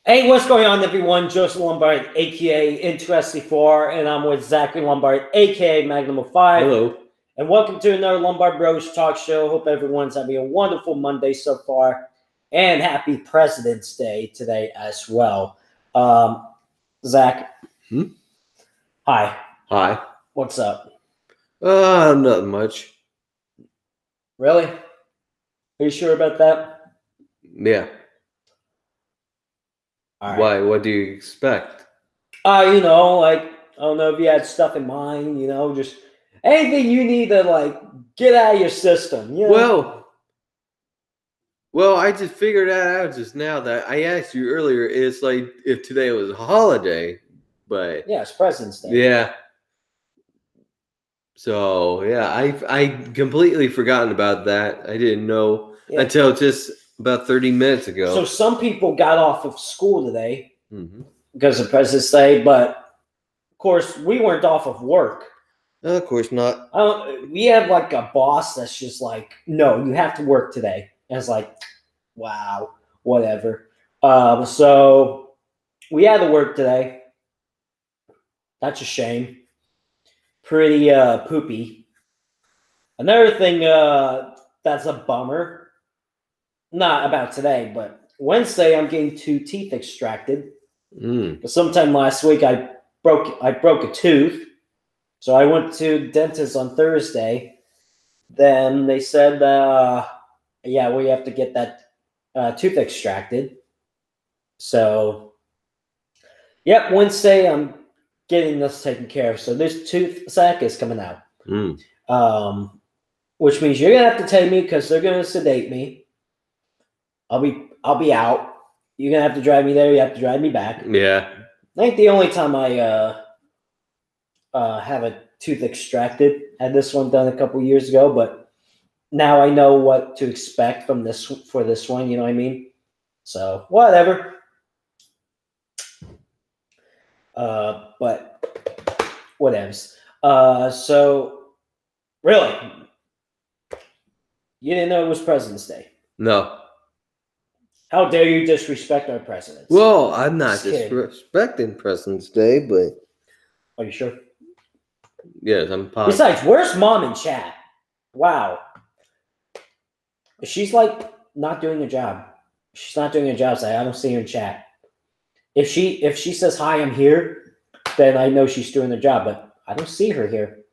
Hey, what's going on, everyone? Joseph Lombard, aka Interesting 4, and I'm with Zachary Lombard, aka Magnum of 5. Hello. And welcome to another Lombard Bros Talk Show. Hope everyone's having a wonderful Monday so far. And happy President's Day today as well. Zach. Hi. Hi. What's up? Nothing much. Really? Are you sure about that? Yeah. All right. Why? What do you expect? I don't know if you had stuff in mind, just anything you need to, get out of your system, Well, I just figured that out just now that I asked you earlier. It's like if today was a holiday, but yeah, it's President's Day. Yeah. So, yeah, I completely forgotten about that. I didn't know until just about 30 minutes ago. So some people got off of school today because of President's Day, but of course we weren't off of work. Of course not. We have like a boss that's just like, no, you have to work today. And it's like, wow, whatever. So we had to work today. That's a shame. Pretty poopy. Another thing that's a bummer. Not about today, but Wednesday I'm getting 2 teeth extracted. Sometime last week I broke a tooth, so I went to the dentist on Thursday. Then they said, yeah, we have to get that tooth extracted. So, yep, Wednesday I'm getting this taken care of. So this tooth sack is coming out, which means you're gonna have to take me because they're gonna sedate me. I'll be out. You're gonna have to drive me there. You have to drive me back. Yeah. I think the only time I have a tooth extracted. Had this one done a couple years ago, but now I know what to expect from this one. You know what I mean? So whatever. But whatevs. So really, you didn't know it was President's Day? No. How dare you disrespect our presidents? Well, I'm not disrespecting President's Day, but... Are you sure? Yes, I'm positive. Besides, where's Mom in chat? Wow. She's like not doing a job. She's not doing a job, so I don't see her in chat. If she says hi, I'm here, then I know she's doing the job, but I don't see her here.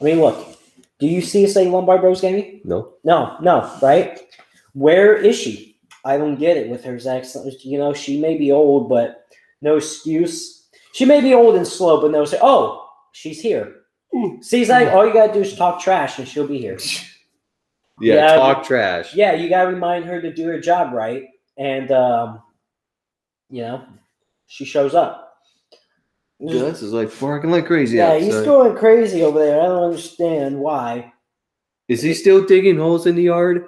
I mean, look, do you see say Lombard Bros Gaming? No. No, right? Where is she? I don't get it with her accent. She may be old, but no excuse. She may be old and slow, but no say, oh, she's here. See, Zach, all you got to do is talk trash and she'll be here. Yeah, talk trash. Yeah, you got to remind her to do her job right. And, she shows up. Gus is like barking like crazy. Yeah, outside. He's going crazy over there. I don't understand why. Is he still digging holes in the yard?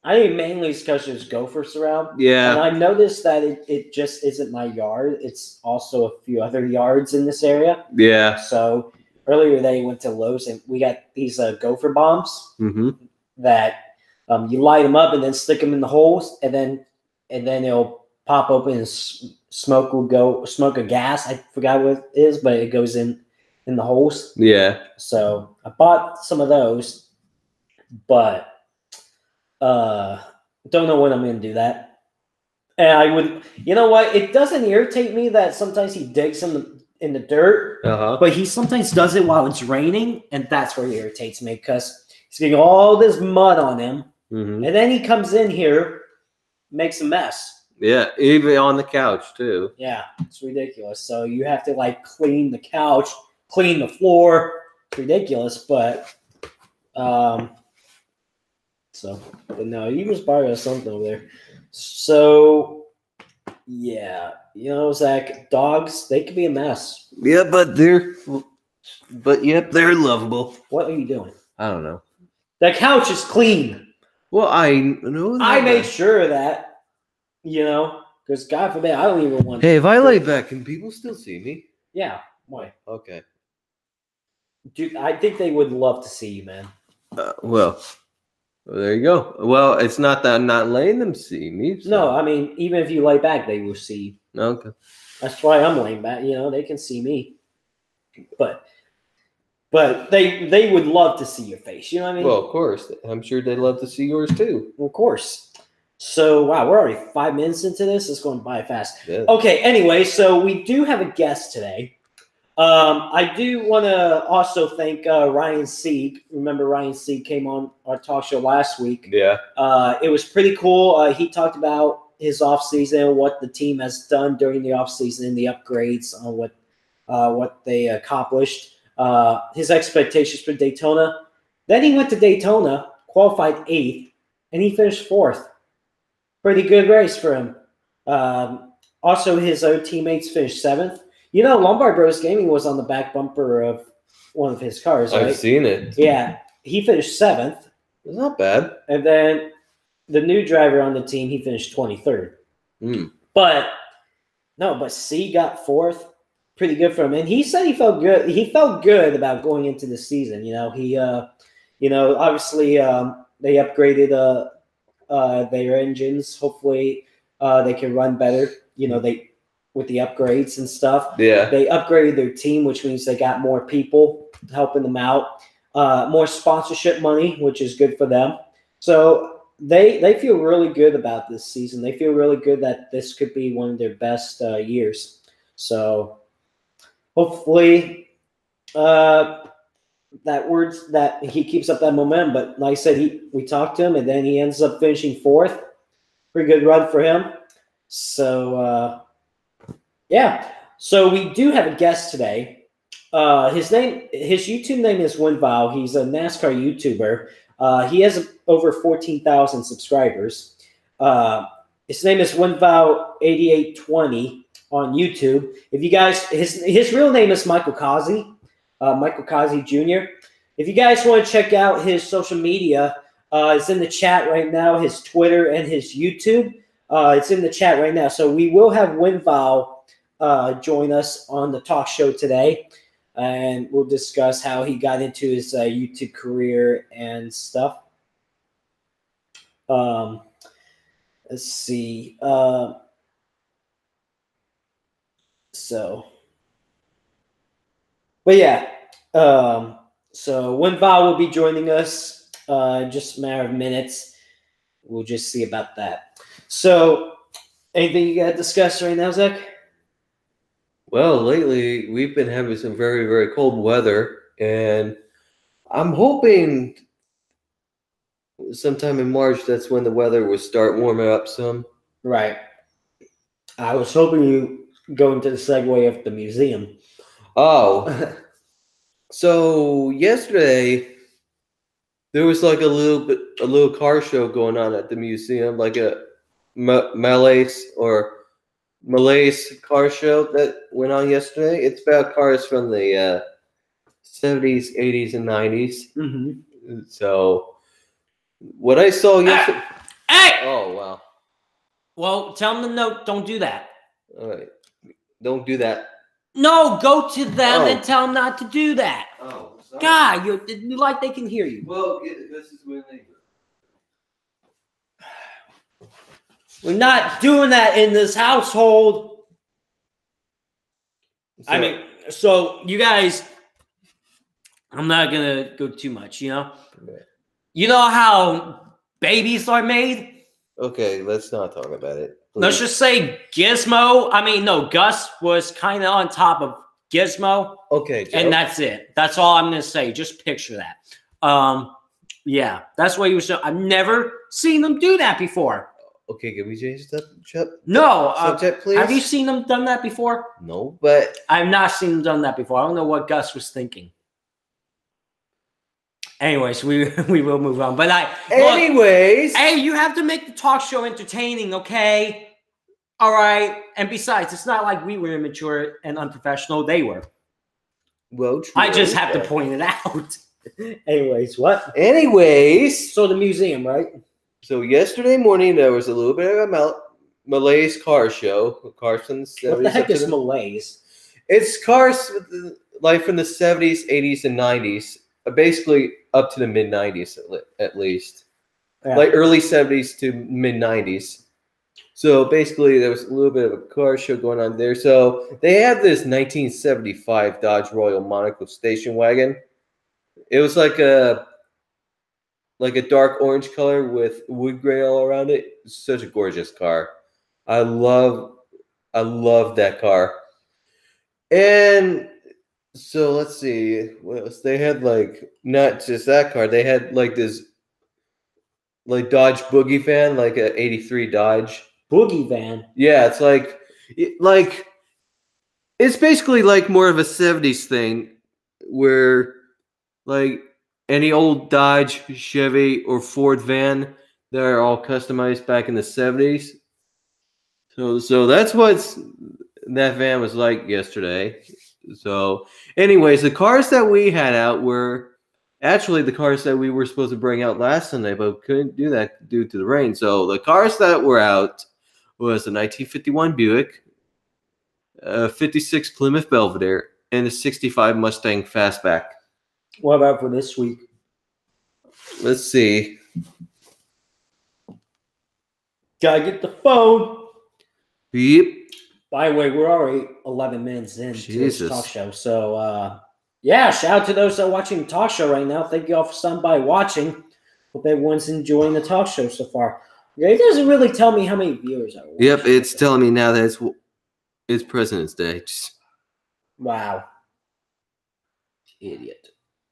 I think mainly it's because there's gophers around. Yeah. And I've noticed that it just isn't my yard. It's also a few other yards in this area. Yeah. So earlier they went to Lowe's and we got these gopher bombs that you light them up and then stick them in the holes and then it'll pop open and smoke a gas. I forgot what it is, but it goes in the holes. Yeah. So I bought some of those, but don't know when I'm going to do that. And I would, you know what? It doesn't irritate me that sometimes he digs in the dirt, but he sometimes does it while it's raining, and that's where it irritates me because he's getting all this mud on him, and then he comes in here, makes a mess. Yeah, even on the couch too. Yeah, it's ridiculous. So you have to clean the couch, clean the floor. It's ridiculous, but but no, he was part of something over there. So, yeah, Zach, dogs, they can be a mess. Yeah, but they're lovable. What are you doing? I don't know. The couch is clean. Well, I know that. I made sure of that, because God forbid, I don't even want. Hey, if I lay back, can people still see me? Yeah. Why? Okay. Dude, I think they would love to see you, man. Well, Well, there you go. Well, it's not that I'm not letting them see me. So. No, I mean, even if you lay back, they will see you. Okay. That's why I'm laying back. They can see me. But they would love to see your face. You know what I mean? Well, of course. I'm sure they'd love to see yours too. Of course. So, wow, we're already 5 minutes into this. It's going by fast. Yeah. Okay, anyway, so we do have a guest today. I do want to also thank Ryan Sieg. Remember, Ryan Sieg came on our talk show last week. Yeah. It was pretty cool. He talked about his offseason, what the team has done during the offseason, the upgrades on what they accomplished, his expectations for Daytona. Then he went to Daytona, qualified 8th, and he finished 4th. Pretty good race for him. Also, his other teammates finished 7th. Lombard Bros Gaming was on the back bumper of one of his cars, right? I've seen it. Yeah, he finished 7th. It's not bad. And then the new driver on the team, he finished 23rd. But C got 4th. Pretty good for him. And he said he felt good. He felt good about going into the season. He obviously they upgraded their engines. Hopefully they can run better. With the upgrades and stuff. Yeah. They upgraded their team, which means they got more people helping them out, more sponsorship money, which is good for them. So they feel really good about this season. They feel really good that this could be one of their best years. So hopefully that he keeps up that momentum. But like I said, we talked to him, and then he ends up finishing 4th. Pretty good run for him. So yeah, so we do have a guest today. His YouTube name is windVOW. He's a NASCAR YouTuber. He has over 14,000 subscribers. His name is windVOW8820 on YouTube. If you guys, his real name is Michael Kazi, Michael Kazi Jr. If you guys want to check out his social media, it's in the chat right now. His Twitter and his YouTube. It's in the chat right now. So we will have windVOW join us on the talk show today, and we'll discuss how he got into his YouTube career and stuff. Let's see. But yeah. So windVOW will be joining us in just a matter of minutes. We'll just see about that. So, anything you got to discuss right now, Zach? Well, lately we've been having some very, very cold weather, and I'm hoping sometime in March that's when the weather will start warming up some. Right. I was hoping you go into the segue of the museum. Oh. So yesterday there was like a little car show going on at the museum, like a Malays car show that went on yesterday. It's about cars from the 70s, 80s, and 90s. Mm-hmm. So what I saw yesterday. Hey! Oh, wow. Well, tell them no, don't do that. All right. Don't do that. No, go to them and tell them not to do that. Oh, sorry. God, you like they can hear you. Well, this is when they. We're not doing that in this household. So, I mean, so you guys, I'm not going to go too much, Okay. You know how babies are made? Okay, let's not talk about it. Please. Let's just say Gus was kind of on top of Gizmo. Okay, Joe. And that's it. That's all I'm going to say. Just picture that. Yeah, that's what he was showing. I've never seen them do that before. Okay, can we change the subject? No. Subject, please. Have you seen them done that before? No, but I've not seen them done that before. I don't know what Gus was thinking. Anyways, we will move on. But hey, you have to make the talk show entertaining, okay? All right. And besides, it's not like we were immature and unprofessional. They were. Well, true. I just have to point it out. Anyways, what? So the museum, right? So yesterday morning there was a little bit of a Malays car show. Cars from the 70s. What the heck is Malays? It's cars like from the 70s, 80s, and 90s. Basically up to the mid-90s at least. like early 70s to mid 90s. So basically, there was a little bit of a car show going on there. So they had this 1975 Dodge Royal Monaco station wagon. It was like a dark orange color with wood grain all around it. Such a gorgeous car. I love that car. And so let's see what else. They had like not just that car. They had like this like Dodge Boogie van, like a '83 Dodge Boogie van. Yeah, it's like it's basically like more of a '70s thing, where like any old Dodge, Chevy, or Ford van, they're all customized back in the '70s. So that's what that van was like yesterday. So, anyways, the cars that we had out were actually the cars that we were supposed to bring out last Sunday, but couldn't do that due to the rain. So the cars that were out was a 1951 Buick, a 56 Plymouth Belvedere, and a 65 Mustang Fastback. What about for this week? Let's see. Gotta get the phone. Yep. By the way, we're already 11 minutes into this talk show. So, yeah, shout out to those that are watching the talk show right now. Thank you all for stopping by watching. Hope everyone's enjoying the talk show so far. Yeah, it doesn't really tell me how many viewers are watching. Yep, it's telling me now that it's President's Day. Wow. Idiot.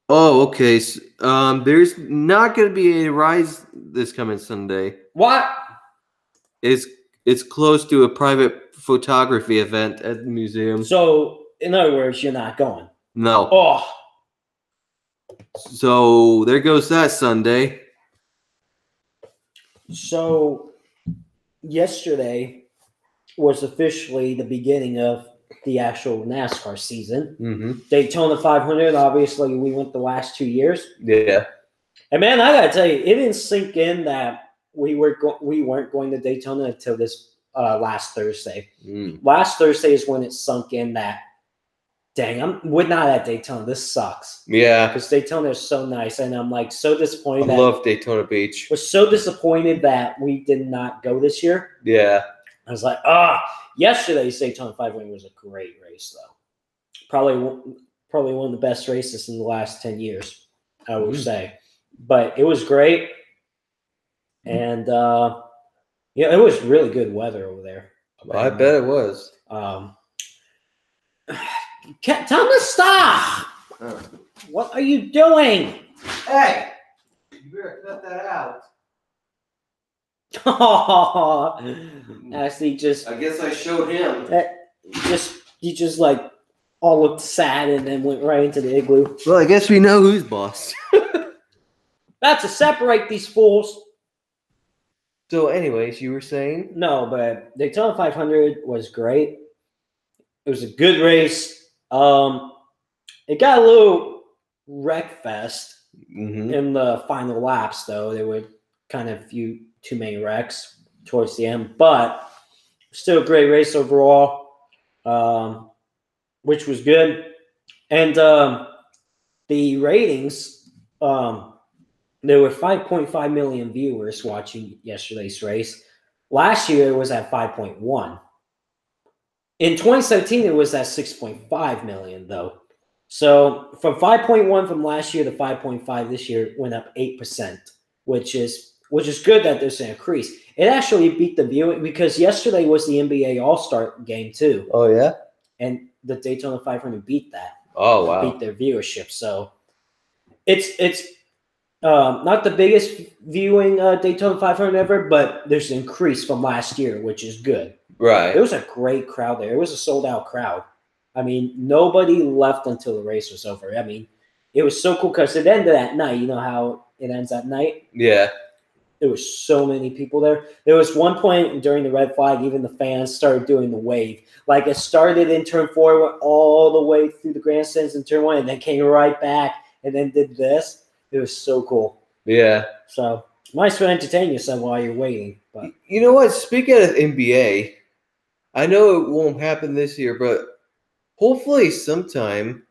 Oh, okay. So, there's not going to be a rise this coming Sunday. What? It's close to a private photography event at the museum. So, in other words, you're not going? No. Oh. So, there goes that Sunday. So, yesterday was officially the beginning of the actual NASCAR season. Mm-hmm. Daytona 500, obviously, we went the last 2 years. Yeah. And, man, I got to tell you, it didn't sink in that we weren't going to Daytona until this last Thursday. Last Thursday is when it sunk in that, dang, we're not at Daytona. This sucks. Yeah. Because Daytona is so nice, and I'm like so disappointed. I love Daytona Beach. Was so disappointed that we did not go this year. Yeah. I was like, yesterday's Daytona 500 was a great race, though. Probably one of the best races in the last 10 years, I would say. But it was great. And, yeah, it was really good weather over there. I bet it was. Tell him to stop. What are you doing? Hey, you better cut that out. Oh, actually, just I guess I showed him. He just like all looked sad and then went right into the igloo. Well, I guess we know who's boss. About to separate these fools. So, anyways, you were saying? No, but Daytona 500 was great. It was a good race. It got a little wreck fest in the final laps, though. There were kind of too many wrecks towards the end, but still a great race overall, which was good. And the ratings, there were 5.5 million viewers watching yesterday's race. Last year, it was at 5.1. In 2017, it was at 6.5 million, though. So from 5.1 from last year to 5.5 this year, went up 8%, which is good that there's an increase. It actually beat the viewing because yesterday was the NBA All-Star game too. Oh yeah, and the Daytona 500 beat that. Oh wow, beat their viewership. So it's not the biggest viewing Daytona 500 ever, but there's an increase from last year, which is good. Right. It was a great crowd there. It was a sold-out crowd. I mean, nobody left until the race was over. I mean, it was so cool because it ended at night. You know how it ends at night? Yeah. There was so many people there. There was one point during the red flag, even the fans started doing the wave. Like it started in turn 4, went all the way through the grandstands in turn 1, and then came right back and then did this. It was so cool. Yeah. So nice to entertain yourself while you're waiting. But you know what? Speaking of NBA, I know it won't happen this year, but hopefully sometime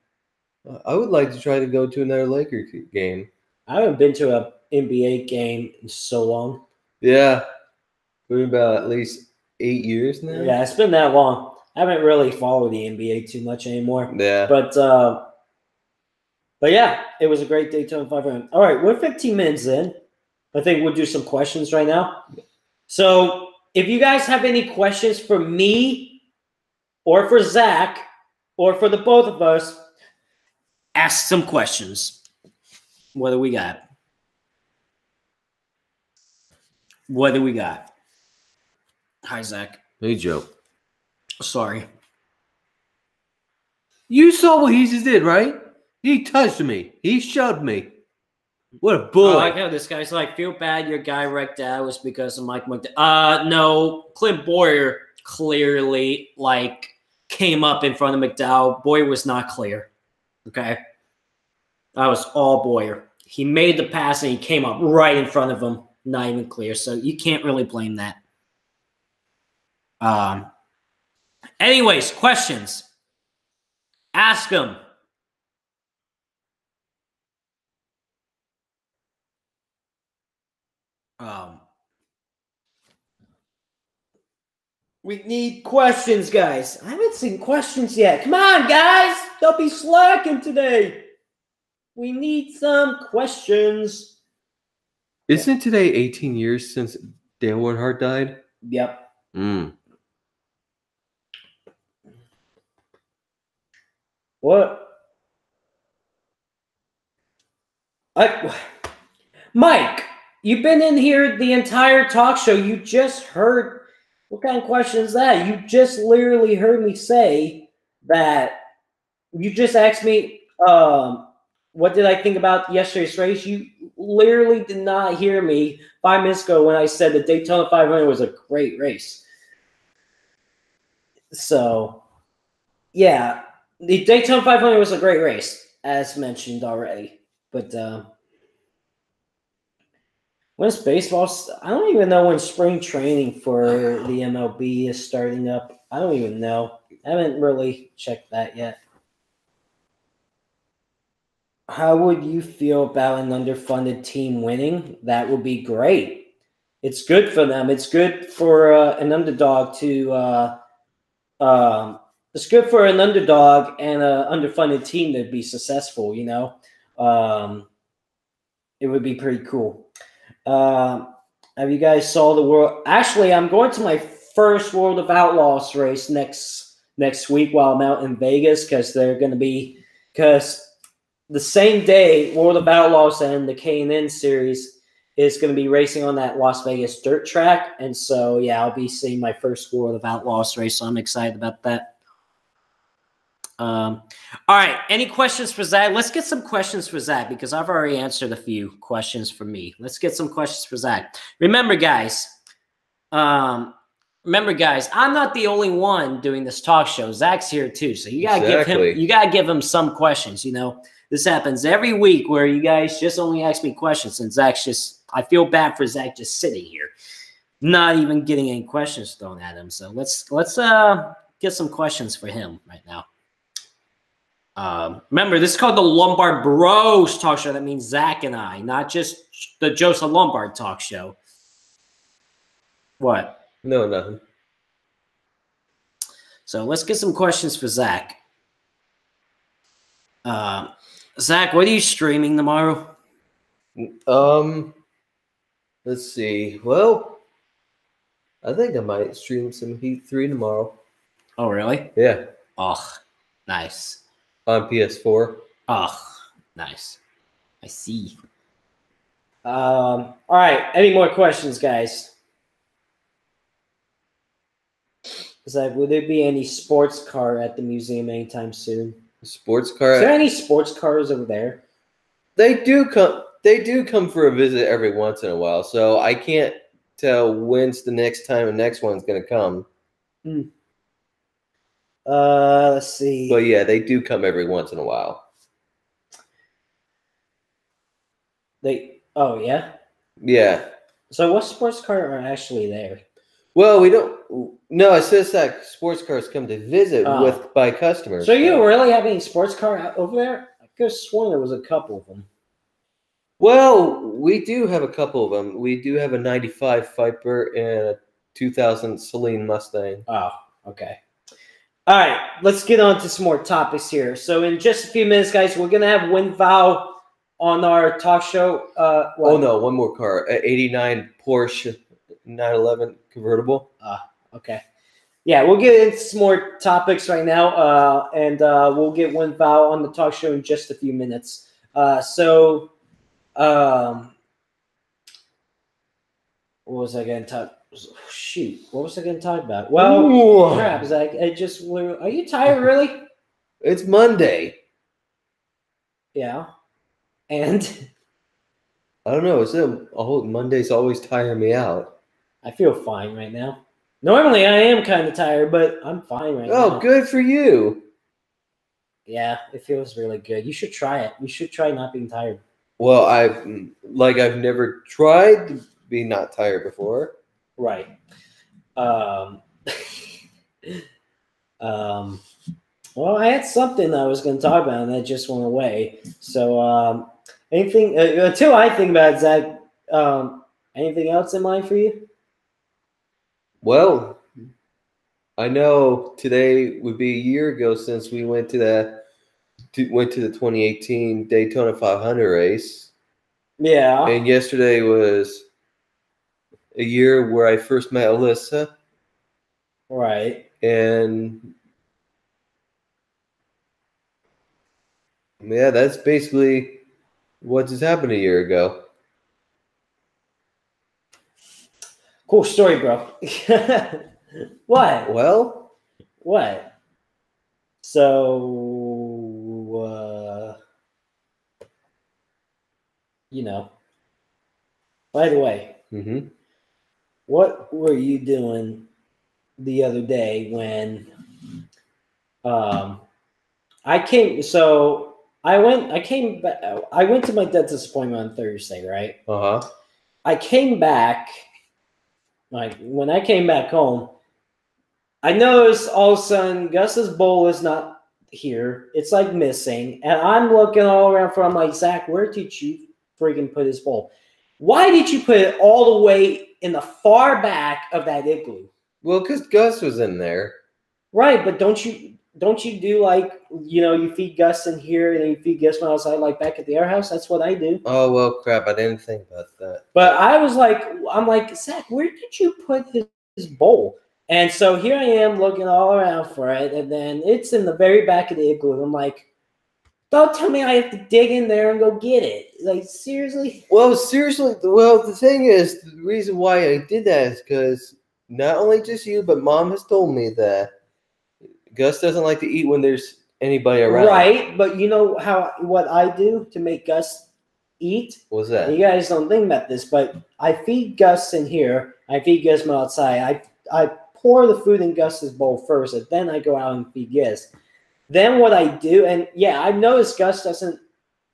I would like to try to go to another Laker game. I haven't been to an NBA game in so long. Yeah. We're about at least 8 years now. Yeah, it's been that long. I haven't really followed the NBA too much anymore. Yeah. But yeah, it was a great Daytona 500. All right, we're 15 minutes in. I think we'll do some questions right now. So if you guys have any questions for me or for Zach or for the both of us, ask some questions. What do we got? What do we got? Hi, Zach. Hey, Joe. Sorry. You saw what he just did, right? He touched me. He shoved me. What a bully. I like how this guy's like, feel bad your guy wrecked out was because of Mike McDowell. No, Clint Boyer clearly like came up in front of McDowell. Boyer was not clear. Okay. That was all Boyer. He made the pass and he came up right in front of him. Not even clear. So you can't really blame that. Anyways, questions. Ask them. We need questions, guys. I haven't seen questions yet. Come on, guys. Don't be slacking today. We need some questions. Isn't today 18 years since Dale Earnhardt died? Yep. What? Mike, you've been in here the entire talk show. You just heard. What kind of question is that? You just literally heard me say that. You just asked me, what did I think about yesterday's race? You literally did not hear me 5 minutes ago when I said the Daytona 500 was a great race. So, yeah, the Daytona 500 was a great race, as mentioned already. But when's baseball? I don't even know when spring training for the MLB is starting up. I don't even know. I haven't really checked that yet. How would you feel about an underfunded team winning? That would be great. It's good for them. It's good for an underdog to it's good for an underdog and an underfunded team to be successful, you know. It would be pretty cool. Have you guys saw the world? Actually, I'm going to my first World of Outlaws race next week while I'm out in Vegas because they're going to be the same day World of Outlaws and the K&N series is going to be racing on that Las Vegas dirt track. And so, yeah, I'll be seeing my first World of Outlaws race. So I'm excited about that. All right. Any questions for Zach? Let's get some questions for Zach because I've already answered a few questions for me. Let's get some questions for Zach. Remember, guys, I'm not the only one doing this talk show. Zach's here too. So you gotta give him some questions, you know. This happens every week where you guys just only ask me questions and Zach's just, I feel bad for Zach just sitting here, not even getting any questions thrown at him. So let's get some questions for him right now. Remember, this is called the Lombard Bros talk show. That means Zach and I, not just the Joseph Lombard talk show. What? No, nothing. So let's get some questions for Zach. Zach, what are you streaming tomorrow? Let's see. Well, I think I might stream some Heat 3 tomorrow. Oh, really? Yeah. Oh, nice. On PS4. Oh, nice. I see. All right. Any more questions, guys? Zach, will there be any sports car at the museum anytime soon? Sports car? Is there any sports cars over there? They do come for a visit every once in a while, so I can't tell when's the next time the next one's going to come. Let's see. But yeah, they do come every once in a while. Oh, yeah? Yeah. So what sports car are actually there? Well, we don't. No, it says that sports cars come to visit by customers. So you really have any sports car over there? I could have sworn there was a couple of them. Well, we do have a couple of them. We do have a 95 Viper and a 2000 Celine Mustang. Oh, okay. All right, let's get on to some more topics here. So in just a few minutes, guys, we're gonna have windVOW on our talk show. Oh no, one more car, a 89 Porsche 911 convertible. Okay. Yeah, we'll get into some more topics right now, and we'll get windVOW on the talk show in just a few minutes. What was I going to talk? Shoot, what was I going to talk about? Well, crap, Zach, are you tired, really? It's Monday. Yeah. And? I don't know. Mondays always tire me out. I feel fine right now. Normally, I am kind of tired, but I'm fine right now. Oh, good for you. Yeah, it feels really good. You should try it. You should try not being tired. Well, I've never tried to be not tired before. Right. Well, I had something I was going to talk about, and that just went away. So, anything until I think about it, Zach? Anything else in mind for you? Well, I know today would be a year ago since we went to the 2018 Daytona 500 race. Yeah. And yesterday was a year where I first met Alyssa. Right. And yeah, that's basically what just happened a year ago. Cool story, bro. What? Well, what? So, by the way, what were you doing the other day when I came to my dentist appointment on Thursday, right? I came back, like when I came back home, I noticed all of a sudden Gus's bowl is not here. It's like missing. And I'm looking all around for, I'm like, Zach, where did you freaking put his bowl? Why did you put it all the way in the far back of that igloo? Well, because Gus was in there. Right, but don't you do like, you feed Gus in here and then you feed Gus when outside, like back at the air house? That's what I do. Oh, well, crap. I didn't think about that. But I'm like, Zach, where did you put his bowl? And so here I am looking all around for it, and then it's in the very back of the igloo. I'm like, don't tell me I have to dig in there and go get it. Like, seriously? Well, the thing is, the reason why I did that is because not only just you, but Mom has told me that Gus doesn't like to eat when there's anybody around. Right, but you know what I do to make Gus eat? What's that? You guys don't think about this, but I feed Gus in here. I feed Gizmo outside. I pour the food in Gus's bowl first, and then I go out and feed Giz. Then what I do, and yeah, I've noticed Gus doesn't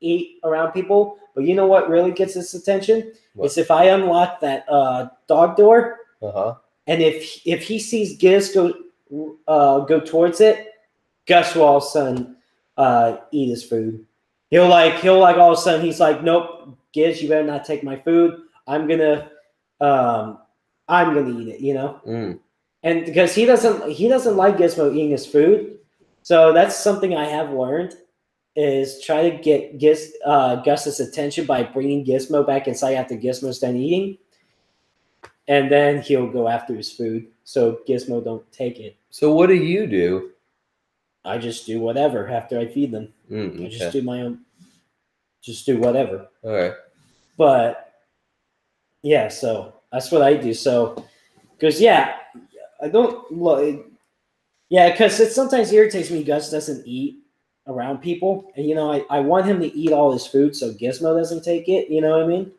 eat around people, but you know what really gets his attention? What? It's if I unlock that dog door, and if he sees Giz go towards it, Gus will all of a sudden eat his food. He'll like all of a sudden he's like, nope, Giz, you better not take my food. I'm gonna eat it, And because he doesn't like Gizmo eating his food, so that's something I have learned is try to get Gus's attention by bringing Gizmo back inside after Gizmo's done eating, and then he'll go after his food. So Gizmo don't take it. So what do you do? I just do whatever after I feed them. Okay. I just do my own. Just do whatever. All right. But yeah, so that's what I do. So because I don't like. Yeah, because it sometimes irritates me. Gus doesn't eat around people, and I want him to eat all his food so Gizmo doesn't take it. You know what I mean?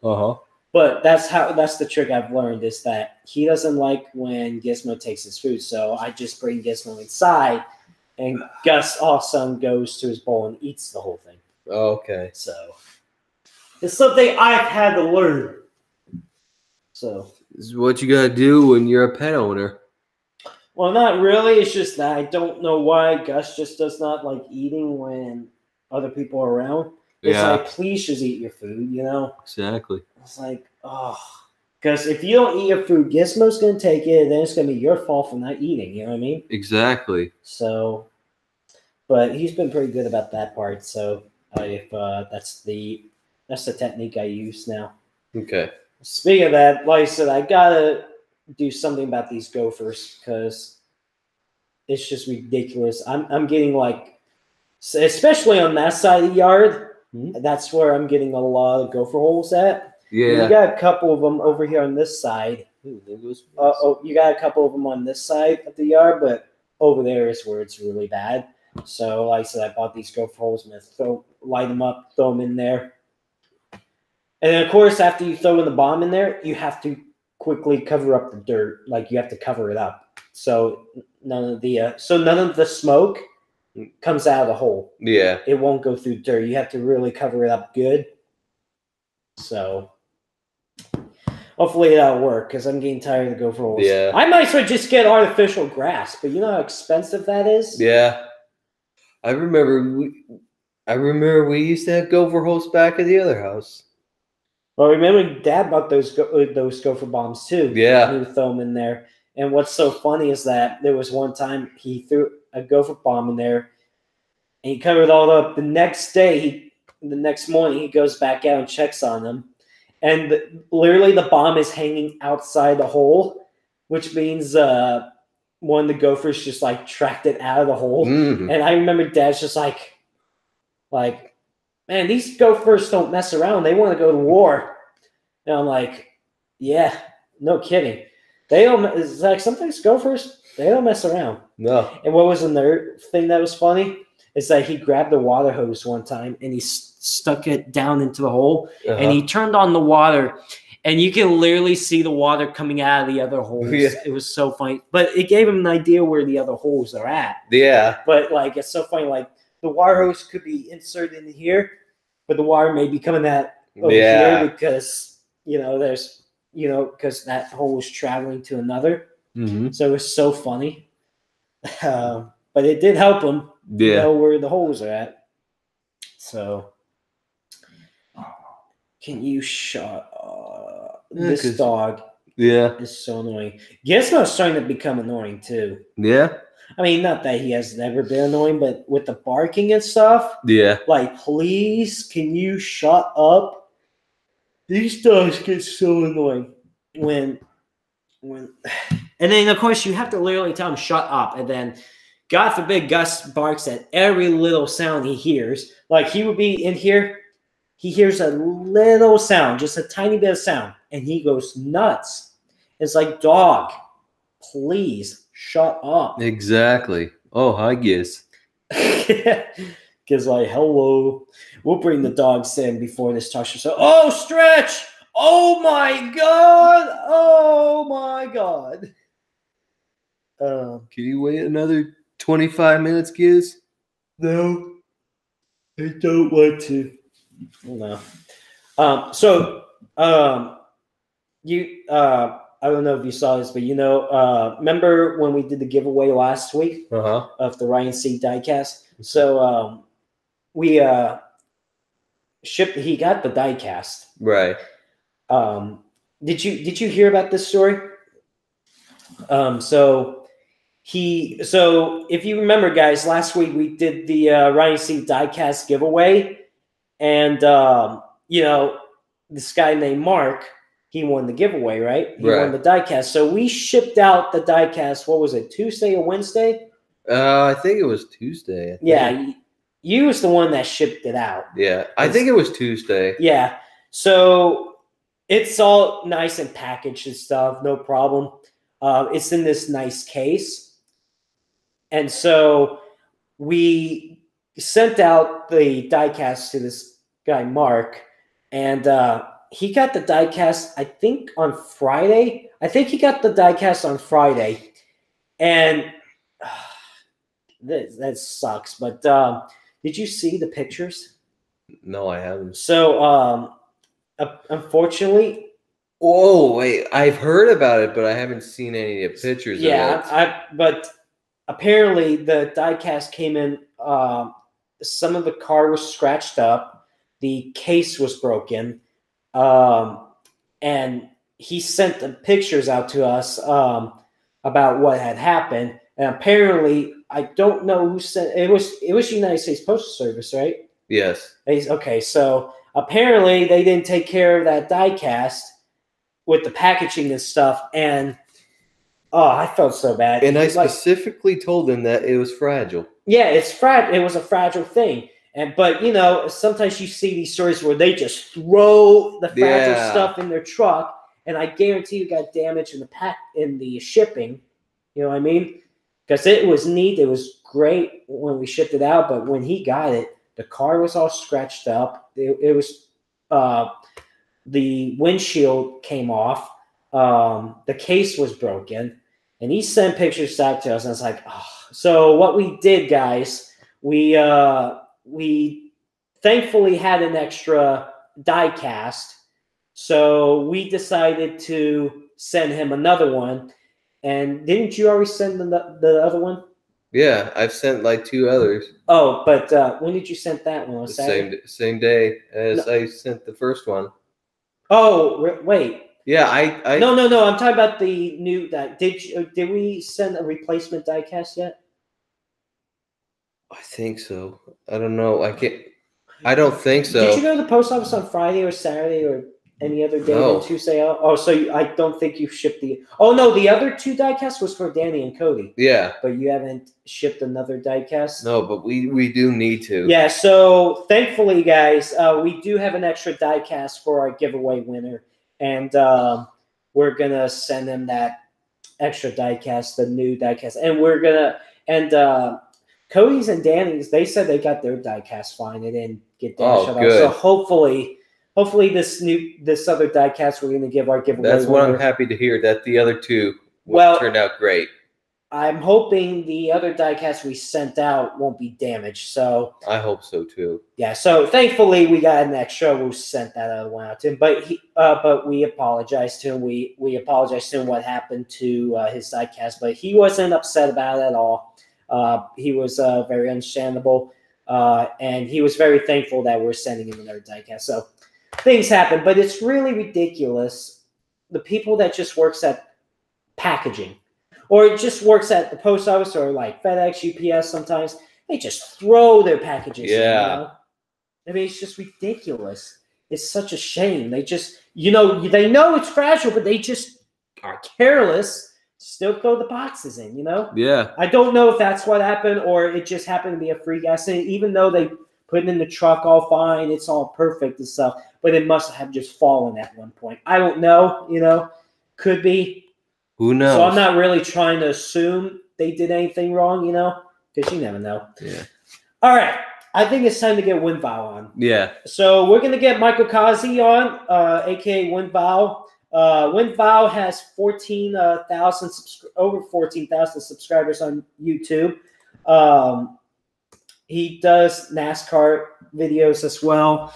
But that's the trick I've learned is that he doesn't like when Gizmo takes his food, so I just bring Gizmo inside, and Gus all of a sudden goes to his bowl and eats the whole thing. Okay. So it's something I've had to learn. So this is what you gotta do when you're a pet owner. Well, not really. It's just that I don't know why Gus just does not like eating when other people are around. It's Yeah. like, please just eat your food, you know? Exactly. It's like, oh. Because if you don't eat your food, Gizmo's going to take it, and then it's going to be your fault for not eating, you know what I mean? Exactly. So, but he's been pretty good about that part, so if that's the technique I use now. Okay. Speaking of that, like I said, I gotta do something about these gophers because it's just ridiculous. I'm getting like, especially on that side of the yard, that's where I'm getting a lot of gopher holes at. Yeah. You got a couple of them over here on this side. Ooh, there goes. You got a couple of them on this side of the yard, but over there is where it's really bad. So, like I said, I bought these gopher holes. I'm gonna light them up, throw them in there. And then, of course, after you throw in the bomb in there, you have to quickly cover up the dirt. Like, you have to cover it up. So none of the smoke comes out of the hole. Yeah. It won't go through dirt. You have to really cover it up good. So hopefully that'll work because I'm getting tired of the gopher holes. Yeah. I might as well just get artificial grass, but you know how expensive that is? Yeah. I remember we used to have gopher holes back at the other house. Well, remember Dad bought those gopher bombs too. Yeah. And he would throw them in there. And what's so funny is that there was one time he threw a gopher bomb in there, and he covered it all up. The next morning, he goes back out and checks on them, and literally the bomb is hanging outside the hole, which means one of the gophers just like tracked it out of the hole. Mm-hmm. And I remember Dad's just like. Man, these gophers don't mess around. They want to go to war. And I'm like, yeah, no kidding. They don't. It's like sometimes gophers, they don't mess around. No. And what was another thing that was funny is that he grabbed the water hose one time and he stuck it down into the hole, and he turned on the water, and you can literally see the water coming out of the other holes. Yeah. It was so funny, but it gave him an idea where the other holes are at. Yeah. But like, it's so funny, like. The water hose could be inserted in here, but the water may be coming out over here because, because that hole was traveling to another. Mm-hmm. So it was so funny. But it did help him know where the holes are at. So, can you shut up? This dog is so annoying. Gizmo's starting to become annoying too. Yeah. I mean, not that he has never been annoying, but with the barking and stuff. Yeah. Like, please, can you shut up? These dogs get so annoying when, and then of course you have to literally tell him shut up, and then, God forbid, Gus barks at every little sound he hears. Like he would be in here, he hears a little sound, just a tiny bit of sound, and he goes nuts. It's like, dog, please. Shut up. Exactly. Oh, hi, Giz. Because like, hello. We'll bring the dogs in before this talk show. So, oh, Stretch. Oh, my God. Oh, my God. Can you wait another 25 minutes, Giz? No. I don't want to. No. I don't know if you saw this, but remember when we did the giveaway last week of the Ryan C diecast? So we shipped. He got the diecast. Right. Did you hear about this story? So if you remember, guys, last week we did the Ryan C diecast giveaway, and this guy named Mark. He won the giveaway, right? He won the diecast. So we shipped out the diecast. What was it, Tuesday or Wednesday? I think it was Tuesday. Yeah, you was the one that shipped it out. Yeah, I think it was Tuesday. Yeah. So it's all nice and packaged and stuff. No problem. It's in this nice case. And so we sent out the diecast to this guy, Mark, and he got the diecast, I think, on Friday. I think he got the diecast on Friday. And that sucks. But did you see the pictures? No, I haven't. So, unfortunately... Oh, wait. I've heard about it, but I haven't seen any of the pictures of it. But apparently the diecast came in... some of the card was scratched up. the case was broken, and he sent the pictures out to us about what had happened. And apparently, I don't know who sent it. Was United States Postal Service, right? Yes. Okay, so apparently they didn't take care of that die cast with the packaging and stuff, and I felt so bad. And I specifically told them that it was fragile. Yeah, it's fragile. It was a fragile thing, but sometimes you see these stories where they just throw the fragile stuff in their truck, and I guarantee you got damage in the shipping. You know what I mean? Because it was neat, it was great when we shipped it out, but when he got it, the car was all scratched up. It was the windshield came off. The case was broken, and he sent pictures back to us, and I was like, oh. So what we did, guys, we thankfully had an extra die cast, so we decided to send him another one. And didn't you already send the other one? Yeah, I've sent like 2 others. Oh, but when did you send that one? Was the same day as I sent the first one. Oh, wait. Yeah, I No. I'm talking about the new die. Did we send a replacement die cast yet? I think so. I don't know. I don't think so. Did you go to the post office on Friday or Saturday or any other day than Tuesday? Oh, so I don't think you shipped the. Oh no, the other 2 die casts was for Danny and Cody. Yeah, but you haven't shipped another die cast. No, but we do need to. Yeah. So thankfully, guys, we do have an extra die cast for our giveaway winner, and we're gonna send him that extra die cast, the new die cast, and we're gonna Cody's and Danny's, they said they got their die cast fine. They didn't get that shut off. So hopefully this other die cast we're going to give our giveaway. That's what I'm happy to hear, that the other 2 turned out great. I'm hoping the other die cast we sent out won't be damaged. So I hope so too. Yeah. So thankfully we got an extra. We sent that other one out to him, but we apologized to him. We apologized to him what happened to his die cast, but he wasn't upset about it at all. He was very understandable, and he was very thankful that we're sending him another diecast. So things happen, but it's really ridiculous. The people that just works at packaging, or it just works at the post office, or like FedEx, UPS, sometimes they just throw their packages. Yeah. I mean, it's just ridiculous. It's such a shame. They just, they know it's fragile, but they just are careless. Still throw the boxes in, Yeah. I don't know if that's what happened or it just happened to be a freak accident, even though they put it in the truck all fine, it's all perfect and stuff, but it must have just fallen at one point. I don't know, could be. Who knows? So I'm not really trying to assume they did anything wrong, because you never know. Yeah. All right. I think it's time to get windVOW on. Yeah. So we're going to get Michael Kazi on, a.k.a. windVOW. windVOW has over 14,000 subscribers on YouTube. He does NASCAR videos as well.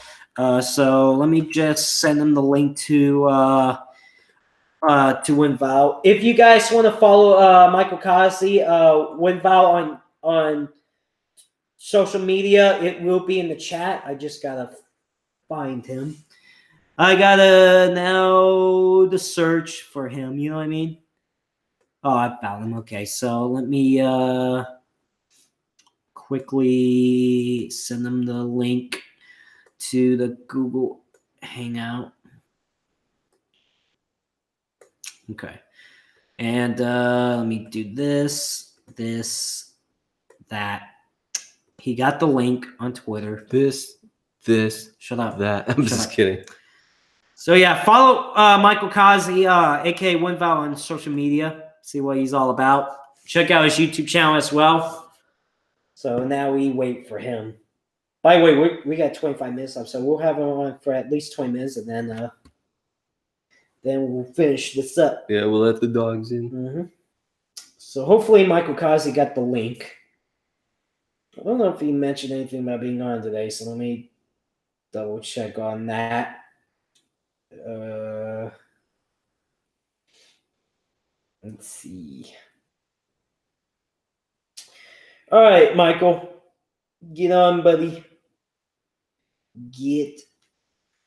So let me just send him the link to windVOW. If you guys want to follow Michael Kazi, windVOW on social media, it will be in the chat. I just gotta find him. I gotta now the search for him. You know what I mean? Oh, I found him. Okay, so let me quickly send him the link to the Google Hangout. Okay, and let me do this, that. He got the link on Twitter. This. Shut up. That. I'm just kidding. So yeah, follow Michael Kazi, aka windVOW, on social media. See what he's all about. Check out his YouTube channel as well. So now we wait for him. By the way, we got 25 minutes left, so we'll have him on for at least 20 minutes, and then we'll finish this up. Yeah, we'll let the dogs in. Mm-hmm. So hopefully Michael Kazi got the link. I don't know if he mentioned anything about being on today, so let me double check on that. Let's see. All right, Michael. Get on, buddy. get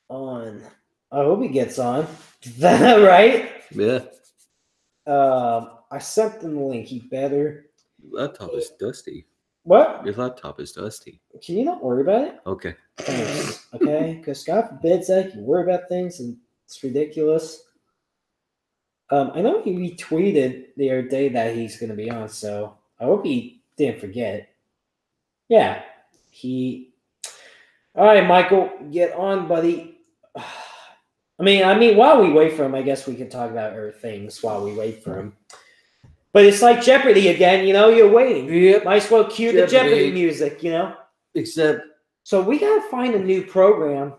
on. I hope he gets on. Right? Yeah. I sent him the link. He better. Laptop is dusty. What? Your laptop is dusty. Can you not worry about it? Okay. Thanks. Okay? Because God forbid, Zach, you worry about things and it's ridiculous. I know he retweeted the other day that he's going to be on, so I hope he didn't forget. Yeah. All right, Michael, get on, buddy. I mean, while we wait for him, I guess we can talk about other things while we wait for him. But it's like Jeopardy again, you're waiting. Yep. Might as well cue the Jeopardy music, Except. So we got to find a new program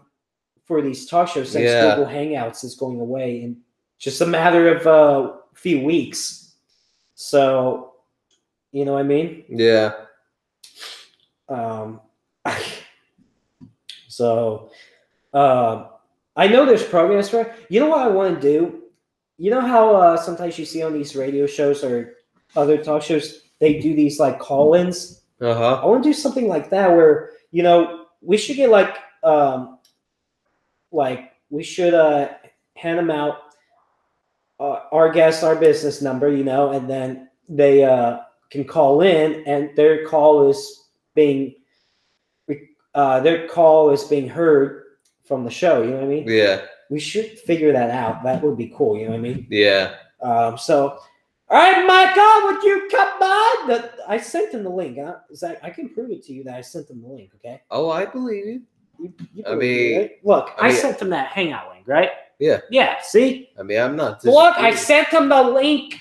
for these talk shows since Google Hangouts is going away in just a matter of a few weeks. So, you know what I mean? Yeah. I know there's programs for it. You know what I want to do? You know how sometimes you see on these radio shows or other talk shows, they do these like call-ins? I want to do something like that where, we should get we should hand them out our guest, our business number, and then they can call in and their call is being heard from the show. You know what I mean? Yeah. We should figure that out. That would be cool. You know what I mean? Yeah. All right, Michael, would you come by? I sent him the link. Zach, I can prove it to you that I sent him the link, okay? Oh, I believe you. You believe me, right? Look, I sent him that Hangout link, right? Yeah. Yeah, see? I'm not. Look, I sent him the link.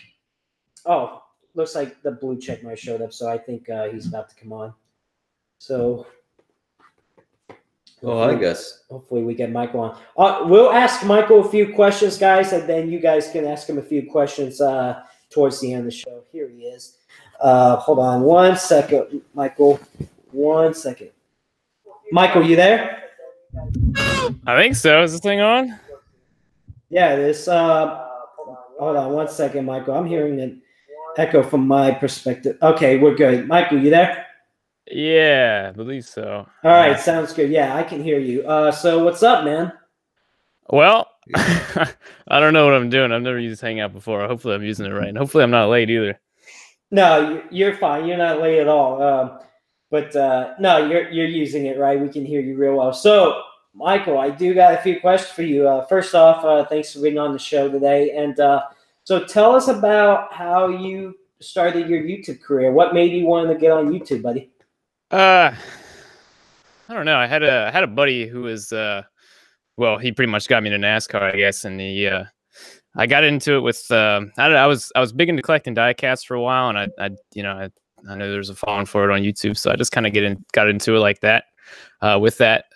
Oh, looks like the blue check mark showed up, so I think he's about to come on. So... I guess. Hopefully we get Michael on. We'll ask Michael a few questions, guys, and then you guys can ask him a few questions towards the end of the show. Here he is. Hold on 1 second, Michael. 1 second. Michael, you there? I think so. Is this thing on? Yeah, it is. Hold on 1 second, Michael. I'm hearing an echo from my perspective. Okay, we're good. Michael, you there? Yeah, I believe so. All right, sounds good. Yeah, I can hear you. So what's up, man? Well, I don't know what I'm doing. I've never used Hangout before. Hopefully I'm using it right. And hopefully I'm not late either. No, you're fine. You're not late at all. But no, you're using it right. We can hear you real well. So, Michael, I do got a few questions for you. First off, thanks for being on the show today. And so tell us about how you started your YouTube career. What made you want to get on YouTube, buddy? I don't know. I had a buddy who was he pretty much got me into NASCAR, I guess, and I got into it with I was big into collecting die-casts for a while, and I know there's a following for it on YouTube, so I just kind of got into it like that with that,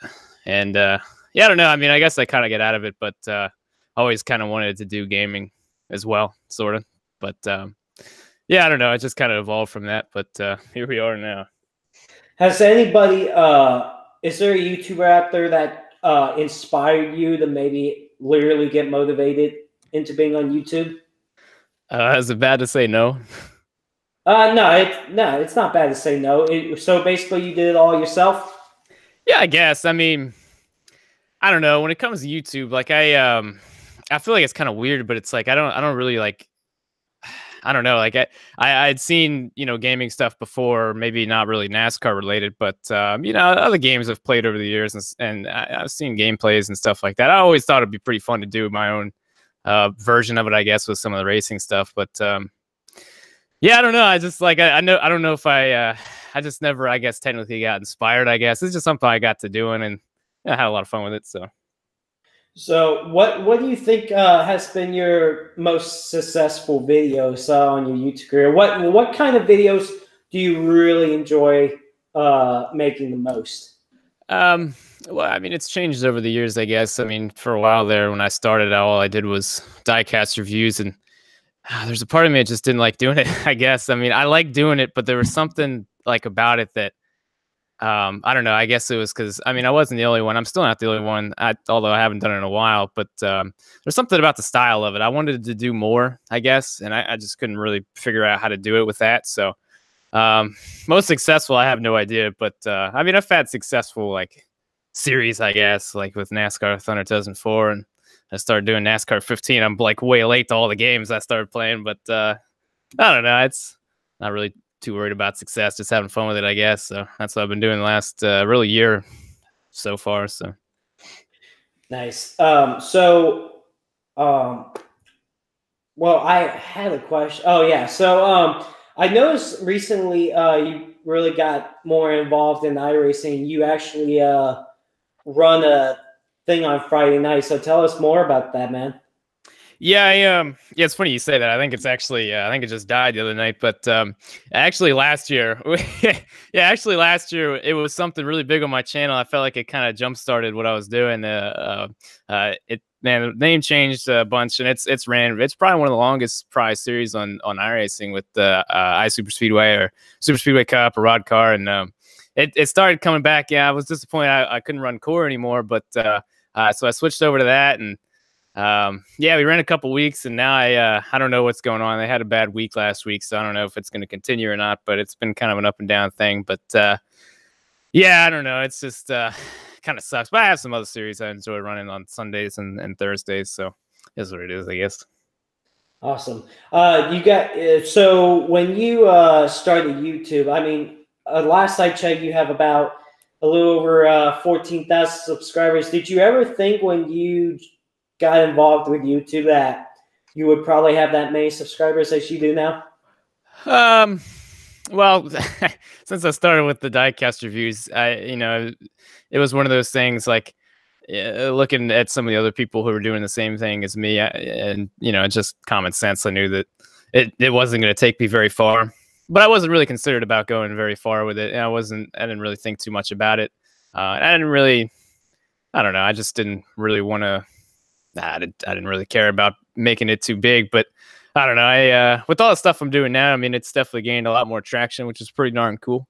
and I don't know. I mean, I guess I kind of get out of it, but I always kind of wanted to do gaming as well, sort of. But I don't know. It just kind of evolved from that, but here we are now. Has anybody, is there a YouTuber out there that inspired you to maybe literally get motivated into being on YouTube? Is it bad to say no? No, it's not bad to say no. So basically you did it all yourself? Yeah, I guess. I mean, I don't know. When it comes to YouTube, like I feel like it's kind of weird, but it's like, I don't really like, I don't know. Like I'd seen, gaming stuff before, maybe not really NASCAR related, but other games I've played over the years, and I've seen gameplays and stuff like that. I always thought it'd be pretty fun to do my own version of it, I guess, with some of the racing stuff. But I don't know. I just like I don't know if I just never, I guess, technically got inspired. I guess it's just something I got to doing, and I had a lot of fun with it. So what do you think has been your most successful videos on your YouTube career? What kind of videos do you really enjoy making the most? Well, I mean, it's changed over the years, I guess. I mean, for a while there, when I started, all I did was diecast reviews, and there's a part of me that just didn't like doing it, I guess. I mean, I like doing it, but there was something like about it that I don't know. I guess it was because, I mean, I wasn't the only one. I'm still not the only one, although I haven't done it in a while. But there's something about the style of it. I wanted to do more, I guess, and I just couldn't really figure out how to do it with that. So most successful, I have no idea. But I mean, I've had successful, like, series, I guess, like with NASCAR Thunder 2004, and I started doing NASCAR 15. I'm like way late to all the games I started playing, but I don't know. It's not really too worried about success, just having fun with it, I guess. So that's what I've been doing the last really year so far. So Nice. Well, I had a question. Oh yeah. So I noticed recently you really got more involved in iRacing. You actually run a thing on Friday night. So tell us more about that, man. yeah, yeah, it's funny you say that. I think it's actually, I think it just died the other night, but actually last year, actually last year it was something really big on my channel. I felt like it kind of jump started what I was doing. Man, the name changed a bunch, and it's ran. It's probably one of the longest prize series on iRacing with the iSuper Speedway or Super Speedway Cup or Rod Car, and it started coming back. Yeah, I was disappointed I couldn't run core anymore, but so I switched over to that, and yeah, we ran a couple weeks, and now I don't know what's going on. They had a bad week last week, so I don't know if it's going to continue or not. But it's been kind of an up and down thing. But yeah, I don't know. It's just kind of sucks. But I have some other series I enjoy running on Sundays and Thursdays, so is what it is, I guess. Awesome. You got so when you started YouTube, I mean, last I checked, you have about a little over 14,000 subscribers. Did you ever think when you got involved with YouTube that you would probably have that many subscribers as you do now? Well, since I started with the diecast reviews, it was one of those things like looking at some of the other people who were doing the same thing as me, and just common sense. I knew that it wasn't going to take me very far, but I wasn't really considered about going very far with it. And I didn't really think too much about it. And I don't know. I just didn't really want to. I didn't really care about making it too big, but I don't know. With all the stuff I'm doing now, I mean, it's definitely gained a lot more traction, which is pretty darn cool.